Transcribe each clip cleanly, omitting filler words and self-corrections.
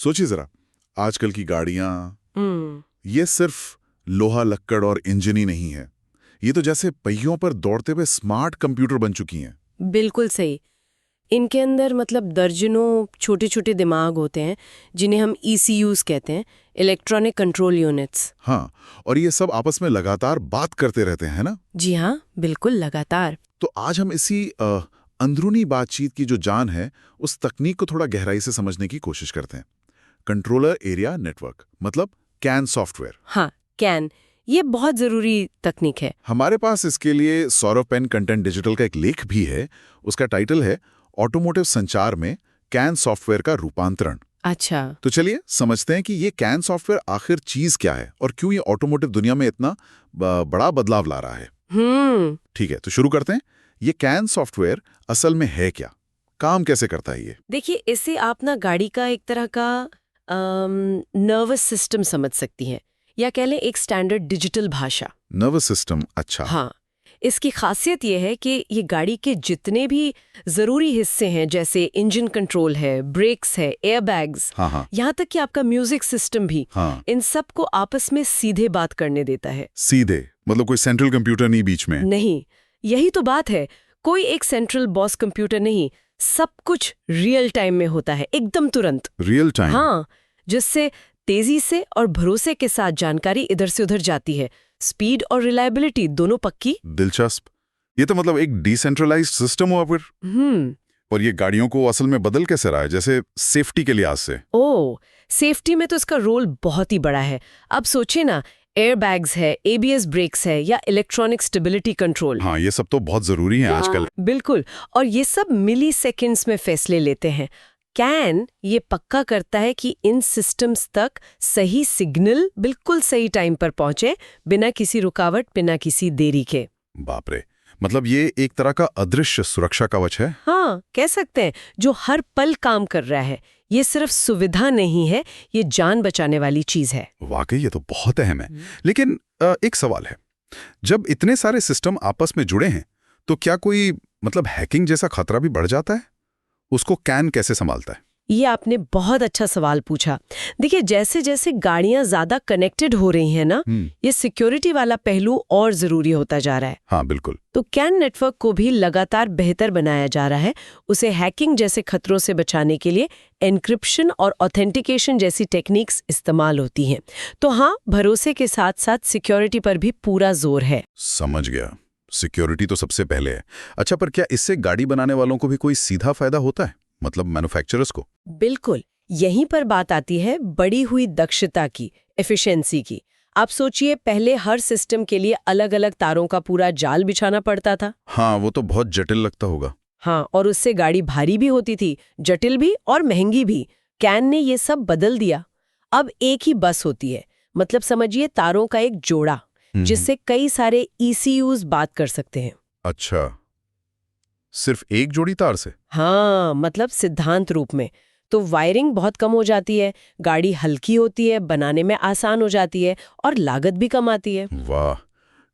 सोचिए जरा, आजकल की गाड़ियां हम्म। ये सिर्फ लोहा लक्कड़ और इंजन ही नहीं है। ये तो जैसे पहियों पर दौड़ते हुए स्मार्ट कंप्यूटर बन चुकी हैं। बिल्कुल सही। इनके अंदर मतलब दर्जनों छोटे छोटे दिमाग होते हैं जिन्हें हम ECUs कहते हैं, इलेक्ट्रॉनिक कंट्रोल यूनिट्स। हाँ, और ये सब आपस में लगातार बात करते रहते हैं ना। जी हाँ, बिल्कुल लगातार। तो आज हम इसी अंदरूनी बातचीत की जो जान है, उस तकनीक को थोड़ा गहराई से समझने की कोशिश करते हैं। कंट्रोलर एरिया नेटवर्क, मतलब कैन सॉफ्टवेयर। हाँ, कैन, ये बहुत जरूरी तकनीक है। हमारे पास इसके लिए सौरभ पेन कंटेंट डिजिटल का एक लेख भी है। उसका टाइटल है ऑटोमोटिव संचार में कैन सॉफ्टवेयर का रूपांतरण। अच्छा। तो चलिए समझते हैं कि ये कैन सॉफ्टवेयर आखिर चीज क्या है और क्यों ये ऑटोमोटिव दुनिया में इतना बड़ा बदलाव ला रहा है। ठीक है, तो शुरू करते हैं। ये कैन सॉफ्टवेयर असल में है क्या, काम कैसे करता है ये? देखिए, इसे आप ना गाड़ी का एक तरह का नर्वस सिस्टम समझ सकती हैं, या कह लें एक स्टैंडर्ड डिजिटल भाषा। नर्वस सिस्टम, अच्छा। हाँ, इसकी खासियत यह है कि ये गाड़ी के जितने भी जरूरी हिस्से हैं, जैसे इंजन कंट्रोल है, ब्रेक्स है, एयरबैग्स, हाँ, यहाँ तक कि आपका म्यूजिक सिस्टम भी, हाँ। इन सब को आपस में सीधे बात करने देता है। सीधे मतलब कोई सेंट्रल कंप्यूटर नहीं बीच में? नहीं, यही तो बात है। कोई एक सेंट्रल बॉस कंप्यूटर नहीं, सब कुछ रियल टाइम में होता है, एकदम तुरंत। Real time? हाँ, जिससे तेजी से और भरोसे के साथ जानकारी इधर से उधर जाती है। स्पीड और रिलायबिलिटी दोनों पक्की। दिलचस्प। ये तो मतलब एक डिसेंट्रलाइज्ड सिस्टम हुआ फिर। और ये गाड़ियों को असल में बदल कैसे रहा है, जैसे सेफ्टी के लिहाज से? ओह, सेफ्टी में तो इसका रोल बहुत ही बड़ा है। अब सोचिए ना, एयरबैग्स है, ABS ब्रेक्स है, या इलेक्ट्रॉनिक स्टेबिलिटी कंट्रोल। हाँ, ये सब तो बहुत जरूरी है आजकल। बिल्कुल, और ये सब मिली सेकेंड्स में फैसले लेते हैं। कैन ये पक्का करता है कि इन सिस्टम्स तक सही सिग्नल बिल्कुल सही टाइम पर पहुंचे, बिना किसी रुकावट, बिना किसी देरी के। बाप रे, मतलब ये एक तरह का अदृश्य सुरक्षा कवच है। हाँ, कह सकते हैं, जो हर पल काम कर रहा है। ये सिर्फ सुविधा नहीं है, ये जान बचाने वाली चीज है। वाकई ये तो बहुत अहम है। लेकिन एक सवाल है, जब इतने सारे सिस्टम आपस में जुड़े हैं, तो क्या कोई मतलब हैकिंग जैसा खतरा भी बढ़ जाता है? उसको कैन कैसे संभालता है? ये आपने बहुत अच्छा सवाल पूछा। देखिए, जैसे जैसे गाड़ियां ज्यादा कनेक्टेड हो रही हैं ना, ये सिक्योरिटी वाला पहलू और जरूरी होता जा रहा है। हाँ, बिल्कुल। तो कैन नेटवर्क को भी लगातार बेहतर बनाया जा रहा है। उसे हैकिंग जैसे खतरों से बचाने के लिए एन्क्रिप्शन और ऑथेंटिकेशन जैसी टेक्निक्स इस्तेमाल होती हैं। तो हाँ, भरोसे के साथ साथ सिक्योरिटी पर भी पूरा जोर है। समझ गया, सिक्योरिटी तो सबसे पहले है। अच्छा, पर क्या इससे गाड़ी बनाने वालों को भी कोई सीधा फायदा होता है, मतलब मैन्युफैक्चरर्स को? बिल्कुल, यहीं पर बात आती है बढ़ी हुई दक्षता की, एफिशिएंसी की। आप सोचिए, पहले हर सिस्टम के लिए अलग अलग तारों का पूरा जाल बिछाना पड़ता था। हाँ, वो तो बहुत जटिल लगता होगा। हाँ, और उससे गाड़ी भारी भी होती थी, जटिल भी और महंगी भी। कैन ने ये सब बदल दिया। अब एक ही बस होती है, मतलब समझिए तारों का एक जोड़ा, जिससे कई सारे ECUs बात कर सकते हैं। अच्छा, सिर्फ एक जोड़ी तार से? हाँ, मतलब सिद्धांत रूप में तो वायरिंग बहुत कम हो जाती है, गाड़ी हल्की होती है, बनाने में आसान हो जाती है, और लागत भी कम आती है। वाह,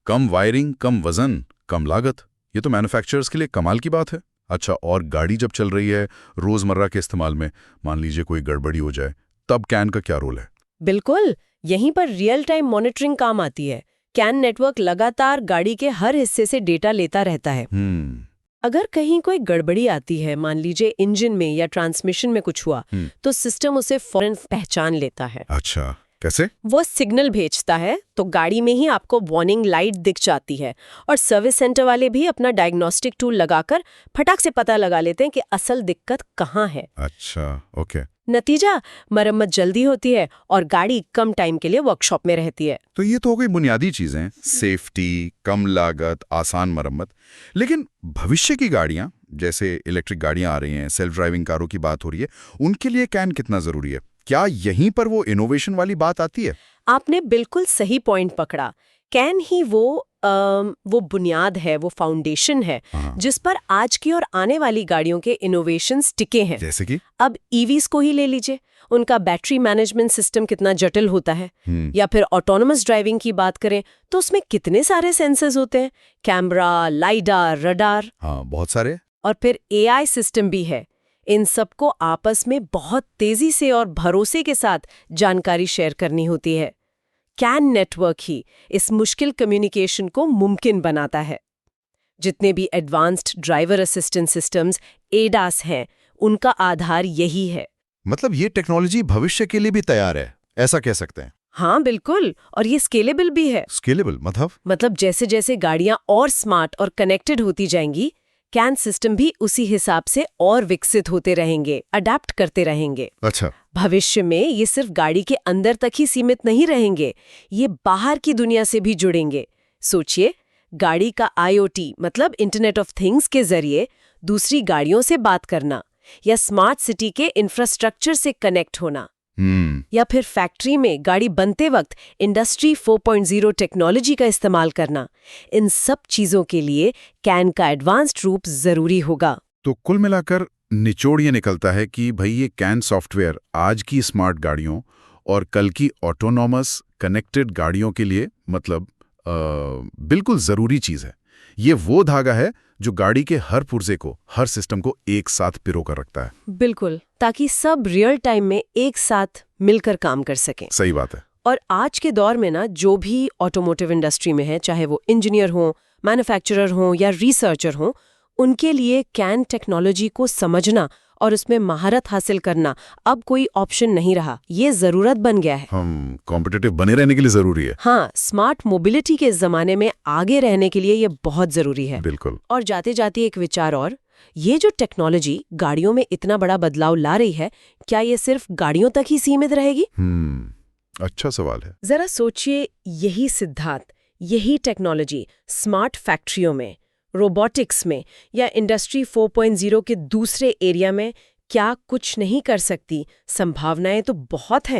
कम वायरिंग, कम वजन, कम लागत, ये तो मैन्युफैक्चरर्स के लिए कमाल की बात है। अच्छा, और गाड़ी जब चल रही है रोजमर्रा के इस्तेमाल में, मान लीजिए कोई गड़बड़ी हो जाए, तब कैन का क्या रोल है? बिल्कुल, यहीं पर रियल टाइम मॉनिटरिंग काम आती है। कैन नेटवर्क लगातार गाड़ी के हर हिस्से से डेटा लेता रहता है। अगर कहीं कोई गड़बड़ी आती है, मान लीजिए इंजन में या ट्रांसमिशन में कुछ हुआ, तो सिस्टम उसे फौरन पहचान लेता है। अच्छा, कैसे? वो सिग्नल भेजता है, तो गाड़ी में ही आपको वार्निंग लाइट दिख जाती है, और सर्विस सेंटर वाले भी अपना डायग्नोस्टिक टूल लगाकर फटाक से पता लगा लेते हैं कि असल दिक्कत कहाँ है। अच्छा, ओके। नतीजा, मरम्मत जल्दी होती है और गाड़ी कम टाइम के लिए वर्कशॉप में रहती है। तो ये तो हो गई बुनियादी चीजें, सेफ्टी, कम लागत, आसान मरम्मत। लेकिन भविष्य की गाड़ियां, जैसे इलेक्ट्रिक गाड़ियां आ रही हैं, सेल्फ ड्राइविंग कारों की बात हो रही है, उनके लिए कैन कितना जरूरी है? क्या यहीं पर वो इनोवेशन वाली बात आती है? आपने बिल्कुल सही पॉइंट पकड़ा। कैन ही वो बुनियाद है, वो फाउंडेशन है, जिस पर आज की और आने वाली गाड़ियों के इनोवेशंस टिके हैं। जैसे कि अब EVs को ही ले लीजिए, उनका बैटरी मैनेजमेंट सिस्टम कितना जटिल होता है। या फिर ऑटोनोमस ड्राइविंग की बात करें तो उसमें कितने सारे सेंसर्स होते हैं, कैमरा, लाइडार, रडार। हाँ, बहुत सारे। और फिर AI सिस्टम भी है। इन सबको आपस में बहुत तेजी से और भरोसे के साथ जानकारी शेयर करनी होती है। कैन नेटवर्क ही इस मुश्किल कम्युनिकेशन को मुमकिन बनाता है। जितने भी advanced driver assistant systems ADAS हैं, उनका आधार यही है। मतलब ये टेक्नोलॉजी भविष्य के लिए भी तैयार है, ऐसा कह सकते हैं। हाँ बिल्कुल, और ये स्केलेबल भी है। स्केलेबल मतलब जैसे जैसे गाड़ियां और स्मार्ट और कनेक्टेड होती जाएंगी, कैन सिस्टम भी उसी हिसाब से और विकसित होते रहेंगे, अडेप्ट करते रहेंगे। अच्छा। भविष्य में ये सिर्फ गाड़ी के अंदर तक ही सीमित नहीं रहेंगे, ये बाहर की दुनिया से भी जुड़ेंगे। सोचिए, गाड़ी का IoT मतलब इंटरनेट ऑफ थिंग्स के जरिए दूसरी गाड़ियों से बात करना, या स्मार्ट सिटी के इंफ्रास्ट्रक्चर से कनेक्ट होना, या फिर फैक्ट्री में गाड़ी बनते वक्त इंडस्ट्री 4.0 टेक्नोलॉजी का इस्तेमाल करना। इन सब चीजों के लिए कैन का एडवांस्ड रूप जरूरी होगा। तो कुल मिलाकर निचोड़ ये निकलता है कि भाई ये कैन सॉफ्टवेयर आज की स्मार्ट गाड़ियों और कल की ऑटोनॉमस कनेक्टेड गाड़ियों के लिए मतलब बिल्कुल जरूरी चीज है। ये वो धागा है जो गाड़ी के हर पुर्जे को, हर सिस्टम को एक साथ पिरो कर रखता है। बिल्कुल, ताकि सब रियल टाइम में एक साथ मिलकर काम कर सकें। सही बात है। और आज के दौर में ना, जो भी ऑटोमोटिव इंडस्ट्री में है, चाहे वो इंजीनियर हो, मैन्युफैक्चरर हो या रिसर्चर हो, उनके लिए कैन टेक्नोलॉजी को समझना और उसमें महारत हासिल करना अब कोई ऑप्शन नहीं रहा, ये जरूरत बन गया है। हम कॉम्पिटिटिव बने रहने के लिए जरूरी है। हाँ, स्मार्ट मोबिलिटी के जमाने में आगे रहने के लिए ये बहुत जरूरी है। बिल्कुल। और जाते जाते एक विचार और, ये जो टेक्नोलॉजी गाड़ियों में इतना बड़ा बदलाव ला रही है, क्या ये सिर्फ गाड़ियों तक ही सीमित रहेगी? अच्छा सवाल है। जरा सोचिए, यही सिद्धांत, यही टेक्नोलॉजी स्मार्ट फैक्ट्रियों में, रोबोटिक्स में या इंडस्ट्री 4.0 के दूसरे एरिया में क्या कुछ नहीं कर सकती? संभावनाएं तो बहुत हैं।